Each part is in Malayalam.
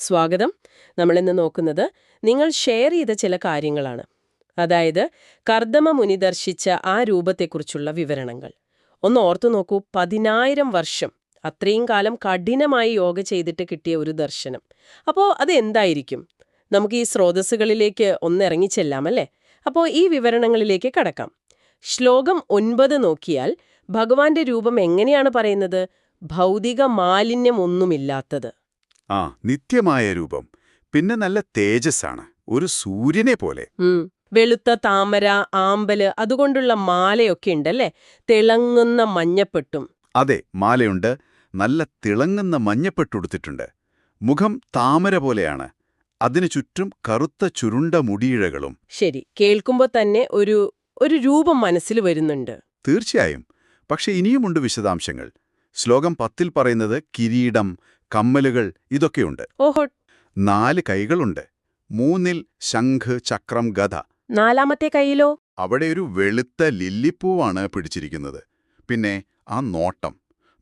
സ്വാഗതം. നമ്മളിന്ന് നോക്കുന്നത് നിങ്ങൾ ഷെയർ ചെയ്ത ചില കാര്യങ്ങളാണ്. അതായത് കർദമ മുനി ദർശിച്ച ആ രൂപത്തെക്കുറിച്ചുള്ള വിവരണങ്ങൾ. ഒന്ന് ഓർത്തു നോക്കൂ, 10,000 വർഷം അത്രയും കാലം കഠിനമായി യോഗ ചെയ്തിട്ട് കിട്ടിയ ഒരു ദർശനം. അപ്പോൾ അത് എന്തായിരിക്കും? നമുക്ക് ഈ സ്രോതസ്സുകളിലേക്ക് ഒന്നിറങ്ങിച്ചെല്ലാം അല്ലേ? അപ്പോൾ ഈ വിവരണങ്ങളിലേക്ക് കടക്കാം. ശ്ലോകം 9 നോക്കിയാൽ ഭഗവാന്റെ രൂപം എങ്ങനെയാണ് പറയുന്നത്? ഭൗതിക മാലിന്യമൊന്നുമില്ലാത്തത്. നിത്യമായ രൂപം. പിന്നെ നല്ല തേജസ്സാണ്, ഒരു സൂര്യനെ പോലെ. വെളുത്ത താമര, ആമ്പല്, അതുകൊണ്ടുള്ള മാലയൊക്കെ ഉണ്ടല്ലേ? തിളങ്ങുന്ന മഞ്ഞപ്പെട്ടും. അതെ, മാലയുണ്ട്. നല്ല തിളങ്ങുന്ന മഞ്ഞപ്പെട്ടുടുത്തിട്ടുണ്ട്. മുഖം താമര പോലെയാണ്. അതിനു ചുറ്റും കറുത്ത ചുരുണ്ട മുടിയിഴകളും. ശരി, കേൾക്കുമ്പോൾ തന്നെ ഒരു രൂപം മനസ്സിൽ വരുന്നുണ്ട്. തീർച്ചയായും. പക്ഷെ ഇനിയുമുണ്ട് വിശദാംശങ്ങൾ. ശ്ലോകം 10 പറയുന്നത് കിരീടം, കമ്മലുകൾ ഇതൊക്കെയുണ്ട്. ഓഹോ. 4 കൈകളുണ്ട്. 3 ശംഖ്, ചക്രം, ഗദ. 4ാമത്തെ കൈയിലോ? അവിടെ ഒരു വെളുത്ത ലില്ലിപ്പൂവാണ് പിടിച്ചിരിക്കുന്നത്. പിന്നെ ആ നോട്ടം,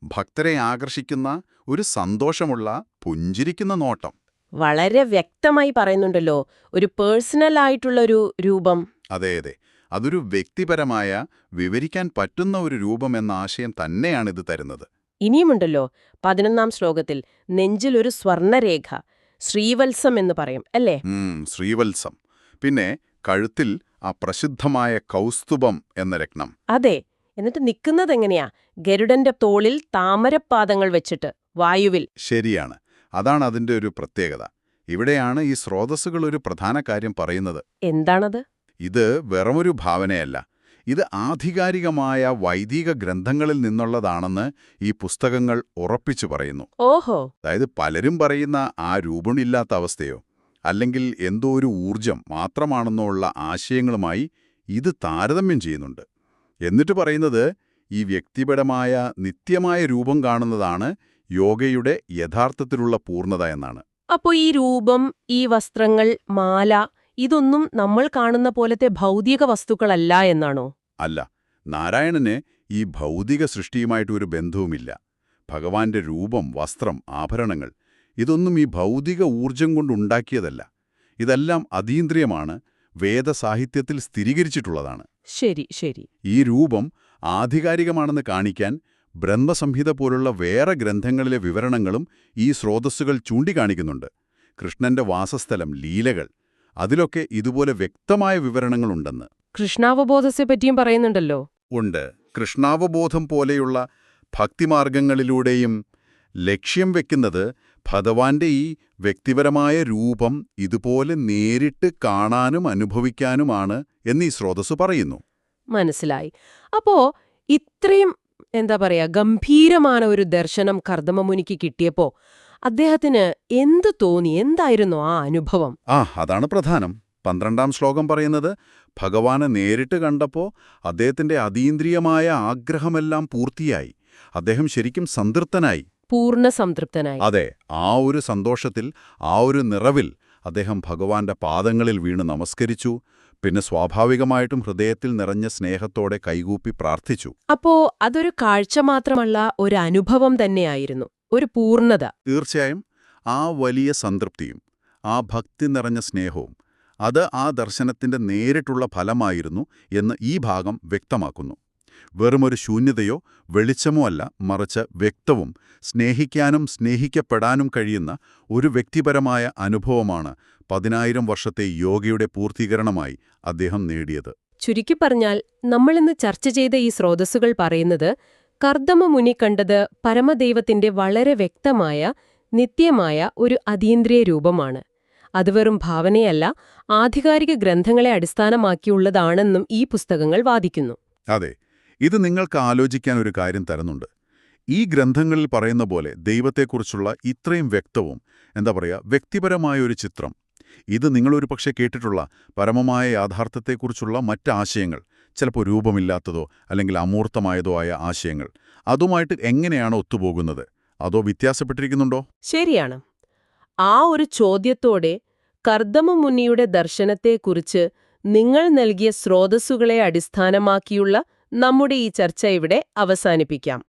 ഭക്തരെ ആകർഷിക്കുന്ന ഒരു സന്തോഷമുള്ള പുഞ്ചിരിക്കുന്ന നോട്ടം. വളരെ വ്യക്തമായി പറയുന്നുണ്ടല്ലോ, ഒരു പേഴ്സണൽ ആയിട്ടുള്ളൊരു രൂപം. അതെ, അതൊരു വ്യക്തിപരമായ, വിവരിക്കാൻ പറ്റുന്ന ഒരു രൂപം എന്ന ആശയം തന്നെയാണിത് തരുന്നത്. ഇനിയുമുണ്ടല്ലോ 11ാം ശ്ലോകത്തിൽ നെഞ്ചിലൊരു സ്വർണരേഖ, ശ്രീവത്സം എന്ന് പറയും അല്ലേ? ശ്രീവത്സം. പിന്നെ കഴുത്തിൽ ആ പ്രസിദ്ധമായ കൗസ്തുഭം എന്ന രത്നം. അതെ. എന്നിട്ട് നിൽക്കുന്നതെങ്ങനെയാ? ഗരുഡന്റെ തോളിൽ താമരപ്പാദങ്ങൾ വെച്ചിട്ട്, വായുവിൽ. ശരിയാണ്, അതാണ് അതിന്റെ ഒരു പ്രത്യേകത. ഇവിടെയാണ് ഈ സ്രോതസ്സുകൾ ഒരു പ്രധാന കാര്യം പറയുന്നത്. എന്താണത്? ഇത് വെറുമൊരു ഭാവനയല്ല. ഇത് ആധികാരികമായ വൈദിക ഗ്രന്ഥങ്ങളിൽ നിന്നുള്ളതാണെന്ന് ഈ പുസ്തകങ്ങൾ ഉറപ്പിച്ചു പറയുന്നു. ഓഹോ. അതായത് പലരും പറയുന്ന ആ രൂപമില്ലാത്ത അവസ്ഥയോ അല്ലെങ്കിൽ എന്തോ ഒരു ഊർജം മാത്രമാണെന്നോ ഉള്ള ആശയങ്ങളുമായി ഇത് താരതമ്യം ചെയ്യുന്നുണ്ട്. എന്നിട്ട് പറയുന്നത് ഈ വ്യക്തിപരമായ നിത്യമായ രൂപം കാണുന്നതാണ് യോഗയുടെ യഥാർത്ഥത്തിലുള്ള പൂർണ്ണത എന്നാണ്. അപ്പോൾ ഈ രൂപം, ഈ വസ്ത്രങ്ങൾ, മാല, ഇതൊന്നും നമ്മൾ കാണുന്ന പോലത്തെ ഭൗതിക വസ്തുക്കളല്ല എന്നാണോ? അല്ല. നാരായണന് ഈ ഭൗതിക സൃഷ്ടിയുമായിട്ട് ഒരു ബന്ധവുമില്ല. ഭഗവാന്റെ രൂപം, വസ്ത്രം, ആഭരണങ്ങൾ ഇതൊന്നും ഈ ഭൗതിക ഊർജം കൊണ്ടുണ്ടാക്കിയതല്ല. ഇതെല്ലാം അതീന്ദ്രിയമാണ്, വേദസാഹിത്യത്തിൽ സ്ഥിരീകരിച്ചിട്ടുള്ളതാണ്. ശരി. ഈ രൂപം ആധികാരികമാണെന്ന് കാണിക്കാൻ ബ്രഹ്മസംഹിത പോലുള്ള വേറെ ഗ്രന്ഥങ്ങളിലെ വിവരണങ്ങളും ഈ സ്രോതസ്സുകൾ ചൂണ്ടിക്കാണിക്കുന്നുണ്ട്. കൃഷ്ണന്റെ വാസസ്ഥലം, ലീലകൾ, അതിലൊക്കെ ഇതുപോലെ വ്യക്തമായ വിവരണങ്ങളുണ്ടെന്ന്. കൃഷ്ണാവബോധത്തെപ്പറ്റിയും പറയുന്നുണ്ടല്ലോ. ഉണ്ട്. കൃഷ്ണാവബോധം പോലെയുള്ള ഭക്തിമാർഗങ്ങളിലൂടെയും ലക്ഷ്യം വെക്കുന്നത് ഭഗവാന്റെ ഈ വ്യക്തിപരമായ രൂപം ഇതുപോലെ നേരിട്ട് കാണാനും അനുഭവിക്കാനുമാണ് എന്നീ സ്രോതസ്സു പറയുന്നു. മനസ്സിലായി. അപ്പോ ഇത്രയും ഗംഭീരமான ഒരു ദർശനം കർദമമുനിക്ക് കിട്ടിയപ്പോ അദ്ദേഹത്തിന് എന്തു തോന്നി? എന്തായിരുന്നു ആ അനുഭവം? അതാണ് പ്രധാനം. 12ാം ശ്ലോകം പറയുന്നത് ഭഗവാനെ നേരിട്ട് കണ്ടപ്പോ അദ്ദേഹത്തിന്റെ അതീന്ദ്രിയമായ ആഗ്രഹമെല്ലാം പൂർത്തിയായി. അദ്ദേഹം ശരിക്കും സംതൃപ്തനായി, പൂർണ്ണ സംതൃപ്തനായി. അതെ, ആ ഒരു സന്തോഷത്തിൽ, ആ ഒരു നിറവിൽ അദ്ദേഹം ഭഗവാന്റെ പാദങ്ങളിൽ വീണ് നമസ്കരിച്ചു. പിന്നെ സ്വാഭാവികമായിട്ടും ഹൃദയത്തിൽ നിറഞ്ഞ സ്നേഹത്തോടെ കൈകൂപ്പി പ്രാർത്ഥിച്ചു. അപ്പോ അതൊരു കാഴ്ച മാത്രമല്ല, ഒരു അനുഭവം തന്നെയായിരുന്നു, ഒരു പൂർണ്ണത. തീർച്ചയായും. ആ വലിയ സംതൃപ്തിയും ആ ഭക്തി നിറഞ്ഞ സ്നേഹവും അത് ആ ദർശനത്തിന്റെ നേരിട്ടുള്ള ഫലമായിരുന്നു എന്ന് ഈ ഭാഗം വ്യക്തമാക്കുന്നു. വെറുമൊരു ശൂന്യതയോ വെളിച്ചമോ അല്ല, മറിച്ച് വ്യക്തവും സ്നേഹിക്കാനും സ്നേഹിക്കപ്പെടാനും കഴിയുന്ന ഒരു വ്യക്തിപരമായ അനുഭവമാണ് 10,000 വർഷത്തെ യോഗയുടെ പൂർത്തീകരണമായി അദ്ദേഹം നേടിയത്. ചുരുക്കി പറഞ്ഞാൽ, നമ്മളിന്ന് ചർച്ച ചെയ്ത ഈ സ്രോതസ്സുകൾ പറയുന്നത് കർദമമുനി കണ്ടത് പരമദൈവത്തിന്റെ വളരെ വ്യക്തമായ, നിത്യമായ ഒരു അതീന്ദ്രിയ രൂപമാണ്. അത് വെറും ഭാവനയല്ല, ആധികാരിക ഗ്രന്ഥങ്ങളെ അടിസ്ഥാനമാക്കിയുള്ളതാണെന്നും ഈ പുസ്തകങ്ങൾ വാദിക്കുന്നു. അതെ, ഇത് നിങ്ങൾക്ക് ആലോചിക്കാൻ ഒരു കാര്യം തരുന്നുണ്ട്. ഈ ഗ്രന്ഥങ്ങളിൽ പറയുന്ന പോലെ ദൈവത്തെക്കുറിച്ചുള്ള ഇത്രയും വ്യക്തവും വ്യക്തിപരമായ ഒരു ചിത്രം, ഇത് നിങ്ങളൊരു പക്ഷേ കേട്ടിട്ടുള്ള പരമമായ യാഥാർത്ഥ്യത്തെക്കുറിച്ചുള്ള മറ്റ് ആശയങ്ങൾ, ചിലപ്പോൾ രൂപമില്ലാത്തതോ അല്ലെങ്കിൽ അമൂർത്തമായതോ ആയ ആശയങ്ങൾ, അതുമായിട്ട് എങ്ങനെയാണ് ഒത്തുപോകുന്നത്? അതോ വ്യത്യാസപ്പെട്ടിരിക്കുന്നുണ്ടോ? ശരിയാണ്. ആ ഒരു ചോദ്യത്തോടെ കർദമമുനിയുടെ ദർശനത്തെക്കുറിച്ച് നിങ്ങൾ നൽകിയ സ്രോതസ്സുകളെ അടിസ്ഥാനമാക്കിയുള്ള നമ്മുടെ ഈ ചർച്ച ഇവിടെ അവസാനിപ്പിക്കാം.